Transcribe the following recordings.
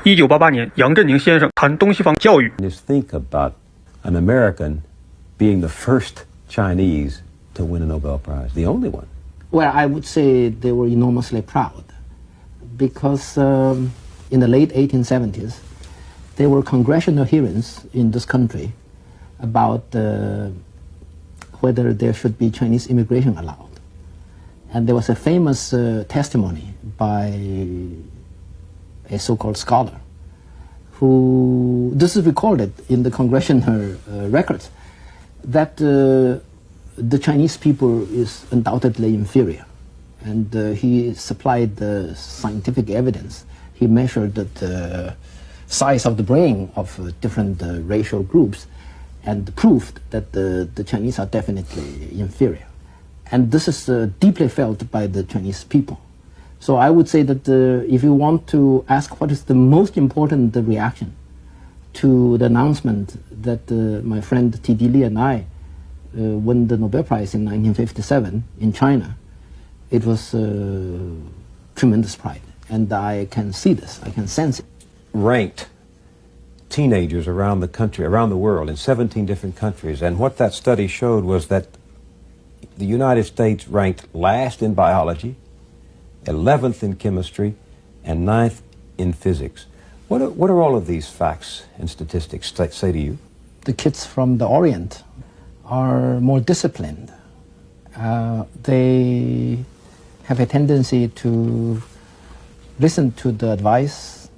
1988年，杨振宁先生谈东西方教育。 Just think about an American being the first Chinese to win a Nobel Prize, the only one. Well, I would say they were enormously proud because in the late 1870s, there were congressional hearings in this country about whether there should be Chinese immigration allowed. And there was a famous testimony by a so-called scholar who, this is recorded in the congressional records, that the Chinese people is undoubtedly inferior. And he supplied the scientific evidence. He measured the size of the brain of different racial groups and proved that the Chinese are definitely inferior. And this is deeply felt by the Chinese people. So I would say that if you want to ask what is the most important reaction to the announcement that my friend T.D. Lee and I won the Nobel Prize in 1957 in China, it was tremendous pride. And I can see this, I can sense it. Ranked teenagers around the country, around the world, in 17 different countries. And what that study showed was that the United States ranked last in biology, 11th in chemistry, and 9th in physics. What are all of these facts and statistics say to you? The kids from the Orient are more disciplined. They have a tendency to listen to the advice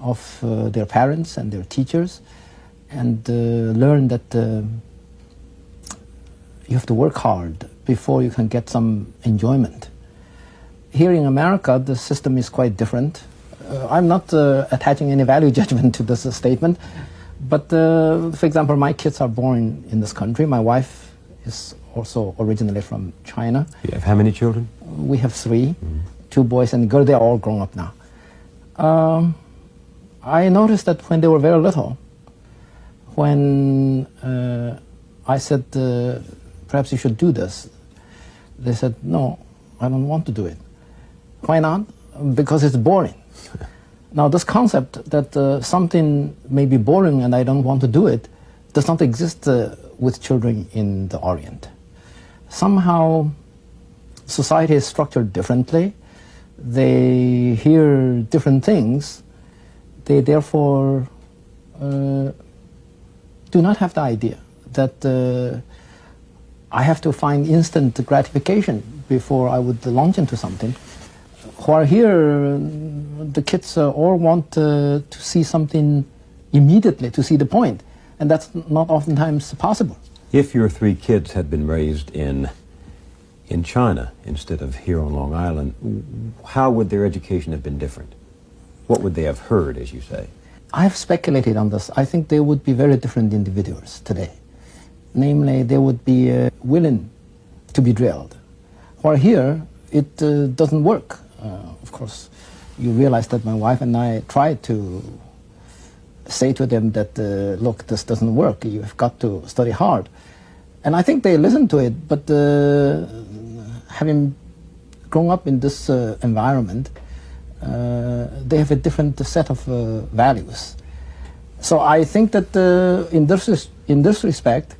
of their parents and their teachers and learn that you have to work hard before you can get some enjoyment. Here in America, the system is quite different. I'm not attaching any value judgment to this statement, but for example, my kids are born in this country. My wife is also originally from China. You have how many children? We have 3, 2 boys and a girl. They are all grown up now. I noticed that when they were very little, when I said, perhaps you should do this, they said, no, I don't want to do it. Why not? Because it's boring. Now, this concept that something may be boring and I don't want to do it does not exist with children in the Orient. Somehow, society is structured differently. They hear different things. They therefore do not have the idea that I have to find instant gratification before I would launch into something. While here, the kids all want to see something immediately, to see the point, and that's not oftentimes possible. If your 3 kids had been raised in China instead of here on Long Island, how would their education have been different? What would they have heard, as you say? I have speculated on this. I think they would be very different individuals today. Namely, they would be willing to be drilled. While here, it doesn't work. Of course, you realize that my wife and I tried to say to them that, look, this doesn't work. You've got to study hard. And I think they listen to it, but having grown up in this environment, they have a different set of values. So I think that in this respect,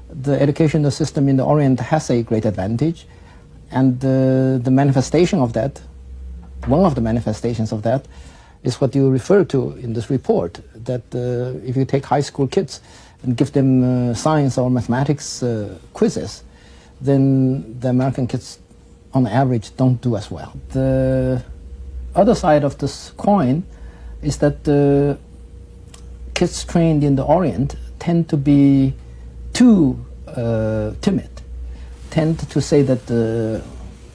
the educational system in the Orient has a great advantage, and the manifestation of that, one of the manifestations of that, is what you refer to in this report, that if you take high school kids and give them science or mathematics quizzes, then the American kids, on average, don't do as well. The other side of this coin is that the kids trained in the Orient tend to be too timid, tend to say that,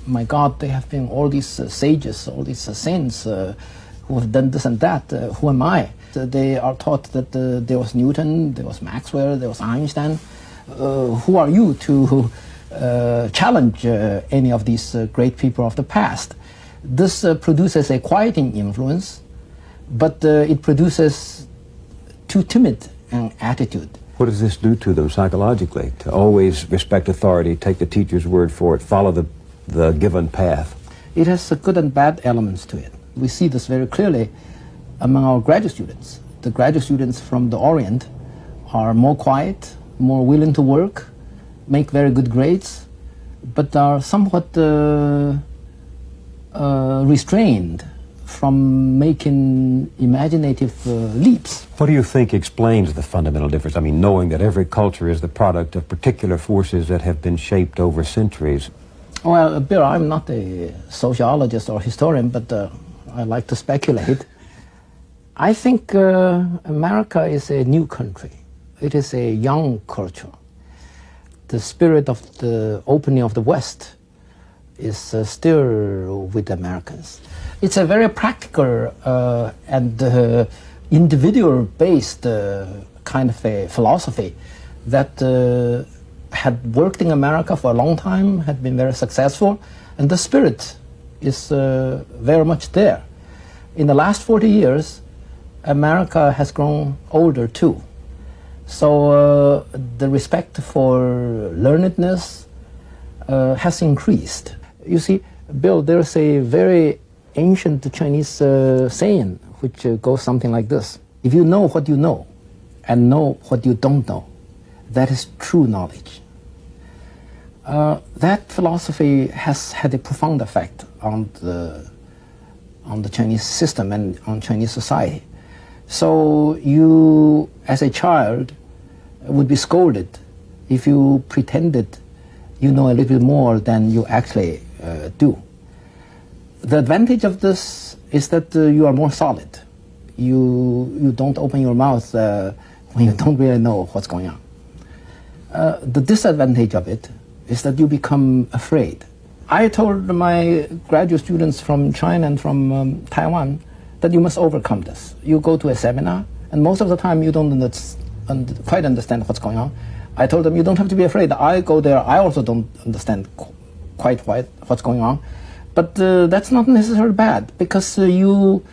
my God, there have been all these sages, all these saints who have done this and that. Who am I? They are taught that there was Newton, there was Maxwell, there was Einstein. Who are you to challenge any of these great people of the past? This produces a quieting influence, but it produces too timid an attitude. What does this do to them psychologically? To always respect authority, take the teacher's word for it, follow the given path? It has good and bad elements to it. We see this very clearly among our graduate students. The graduate students from the Orient are more quiet, more willing to work, make very good grades, but are somewhat restrained from making imaginative leaps. What do you think explains the fundamental difference? I mean, knowing that every culture is the product of particular forces that have been shaped over centuries. Well, Bill, I'm not a sociologist or historian, but I like to speculate. I think America is a new country. It is a young culture. The spirit of the opening of the West is still with Americans. It's a very practical and individual-based kind of a philosophy that had worked in America for a long time, had been very successful, and the spirit is very much there. In the last 40 years, America has grown older too. So the respect for learnedness has increased. You see, Bill, there's a very ancient Chinese saying which goes something like this. If you know what you know and know what you don't know, that is true knowledge. That philosophy has had a profound effect on the Chinese system and on Chinese society. So you, as a child, would be scolded if you pretended you know a little bit more than you actually do. The advantage of this is that you are more solid. You don't open your mouth when you don't really know what's going on. The disadvantage of it is that you become afraid. I told my graduate students from China and from Taiwan that you must overcome this. You go to a seminar, and most of the time you don't quite understand what's going on. I told them you don't have to be afraid. I go there, I also don't understand quite what's going on. But that's not necessarily bad, because you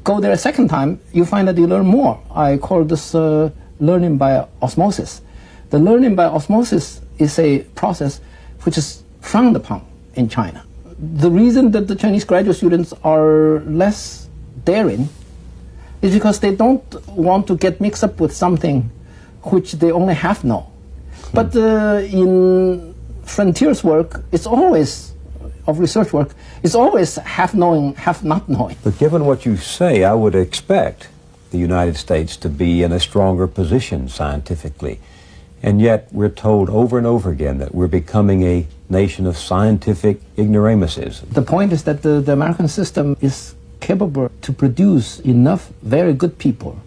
go there a second time, you find that you learn more. I call this learning by osmosis. The learning by osmosis is a process which is frowned upon in China. The reason that the Chinese graduate students are less daring is because they don't want to get mixed up with something which they only half know. But in frontiers work, it's always, of research work, it's always half knowing, half not knowing. But given what you say, I would expect the United States to be in a stronger position scientifically. And yet we're told over and over again that we're becoming a nation of scientific ignoramuses. The point is that the American system is capable to produce enough very good people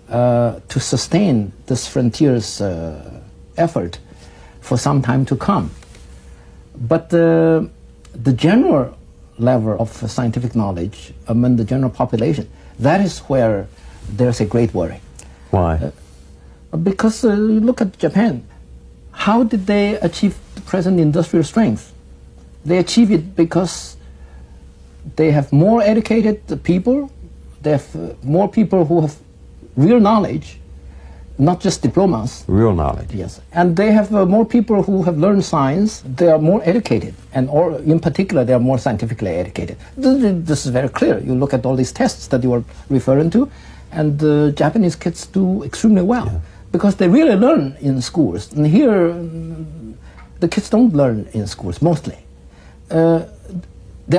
to sustain this frontier's effort for some time to come. But the general level of scientific knowledge among the general population, that is where there's a great worry. Why? Because you look at Japan. How did they achieve the present industrial strength? They achieve it because they have more educated people, they have more people who have real knowledge, not just diplomas. Real knowledge. Yes. And they have more people who have learned science, they are more educated, and or in particular they are more scientifically educated. This is very clear. You look at all these tests that you are referring to, and the Japanese kids do extremely well. Yeah. Because they really learn in schools. And here, the kids don't learn in schools, mostly. There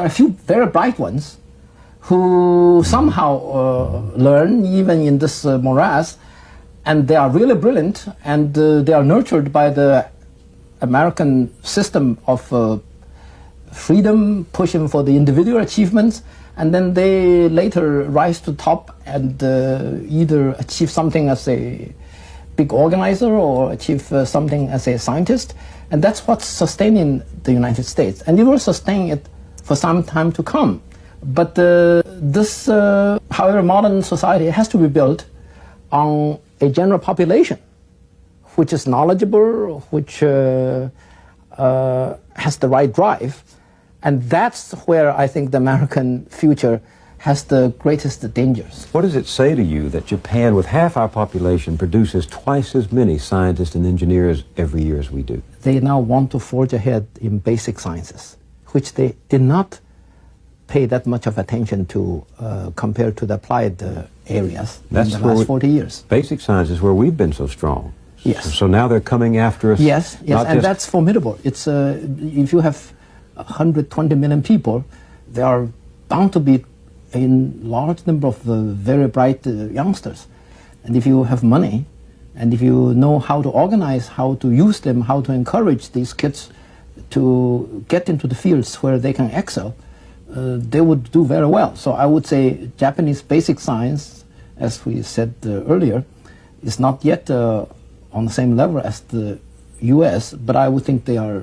are a few very bright ones who somehow learn, even in this morass, and they are really brilliant, and they are nurtured by the American system of freedom, pushing for the individual achievements, and then they later rise to top and either achieve something as a big organizer or achieve something as a scientist, and that's what's sustaining the United States, and it will sustain it for some time to come. But this, however, modern society has to be built on a general population which is knowledgeable, which has the right drive, and that's where I think the American future has the greatest dangers. What does it say to you that Japan, with half our population, produces twice as many scientists and engineers every year as we do? They now want to forge ahead in basic sciences, which they did not pay that much of attention to compared to the applied areas That's in the last 40 years. Basic science is where we've been so strong. Yes. So now they're coming after us. Yes, and that's formidable. It's if you have 120 million people, there are bound to be a large number of very bright youngsters. And if you have money, and if you know how to organize, how to use them, how to encourage these kids to get into the fields where they can excel, they would do very well. So I would say Japanese basic science, as we said earlier, is not yet on the same level as the US, but I would think they are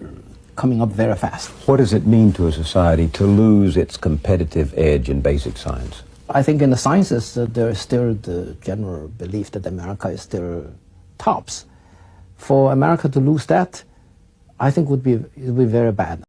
coming up very fast. What does it mean to a society to lose its competitive edge in basic science? I think in the sciences, there is still the general belief that America is still tops. For America to lose that, I think it would be very bad.